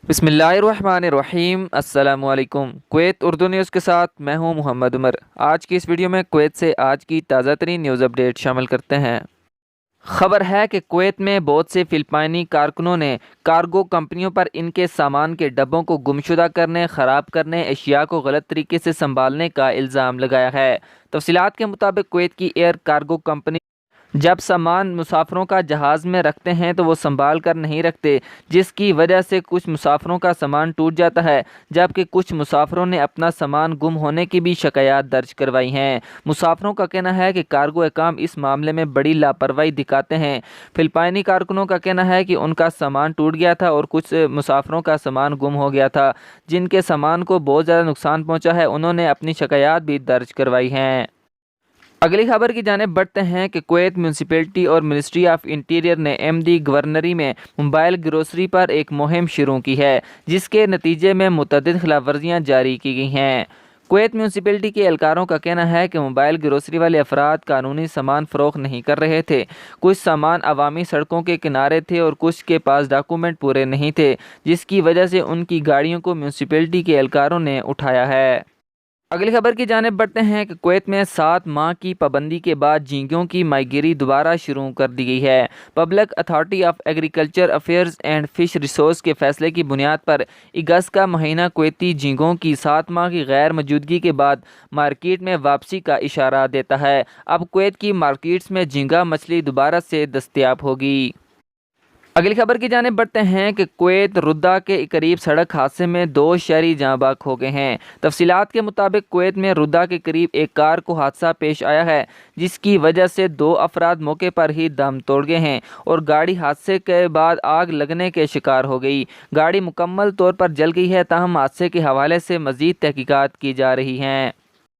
بسم اللہ الرحمن الرحیم۔ السلام علیکم۔ کویت اردو نیوز کے ساتھ میں ہوں محمد عمر۔ آج کی اس ویڈیو میں کویت سے آج کی تازہ ترین نیوز اپڈیٹ شامل کرتے ہیں۔ خبر ہے کہ کویت میں بہت سے فلپائنی کارکنوں نے کارگو کمپنیوں پر ان کے سامان کے ڈبوں کو گمشدہ کرنے، خراب کرنے، اشیاء کو غلط طریقے سے سنبھالنے کا الزام لگایا ہے۔ تفصیلات کے مطابق کویت کی ایئر کارگو کمپنی جب سامان مسافروں کا جہاز میں رکھتے ہیں تو وہ سنبھال کر نہیں رکھتے، جس کی وجہ سے کچھ مسافروں کا سامان ٹوٹ جاتا ہے، جبکہ کچھ مسافروں نے اپنا سامان گم ہونے کی بھی شکایات درج کروائی ہیں۔ مسافروں کا کہنا ہے کہ کارگو حکام اس معاملے میں بڑی لاپرواہی دکھاتے ہیں۔ فلپائنی کارکنوں کا کہنا ہے کہ ان کا سامان ٹوٹ گیا تھا اور کچھ مسافروں کا سامان گم ہو گیا تھا، جن کے سامان کو بہت زیادہ نقصان پہنچا ہے۔ انہوں نے اپنی شکایات بھی درج کروائی ہیں۔ اگلی خبر کی جانب بڑھتے ہیں کہ کویت میونسپلٹی اور منسٹری آف انٹیریئر نے احمدی گورنری میں موبائل گروسری پر ایک مہم شروع کی ہے، جس کے نتیجے میں متعدد خلاف ورزیاں جاری کی گئی ہیں۔ کویت میونسپلٹی کے اہلکاروں کا کہنا ہے کہ موبائل گروسری والے افراد قانونی سامان فروخت نہیں کر رہے تھے۔ کچھ سامان عوامی سڑکوں کے کنارے تھے اور کچھ کے پاس ڈاکومنٹ پورے نہیں تھے، جس کی وجہ سے ان کی گاڑیوں کو میونسپلٹی کے اہلکاروں نے اٹھایا ہے۔ اگلی خبر کی جانب بڑھتے ہیں کہ کویت میں 7 ماہ کی پابندی کے بعد جھینگوں کی ماہی گیری دوبارہ شروع کر دی گئی ہے۔ Public authority of agriculture affairs and fish resource کے فیصلے کی بنیاد پر اگست کا مہینہ کویتی جھینگوں کی 7 ماہ کی غیر موجودگی کے بعد مارکیٹ میں واپسی کا اشارہ دیتا ہے۔ اب کویت کی مارکیٹس میں جھینگا مچھلی دوبارہ سے دستیاب ہوگی۔ اگلی خبر کی جانب بڑھتے ہیں کہ کویت ردا کے قریب سڑک حادثے میں 2 شہری جاں بحق ہو گئے ہیں۔ تفصیلات کے مطابق کویت میں ردا کے قریب ایک کار کو حادثہ پیش آیا ہے، جس کی وجہ سے 2 افراد موقع پر ہی دم توڑ گئے ہیں اور گاڑی حادثے کے بعد آگ لگنے کے شکار ہو گئی۔ گاڑی مکمل طور پر جل گئی ہے، تاہم حادثے کے حوالے سے مزید تحقیقات کی جا رہی ہیں۔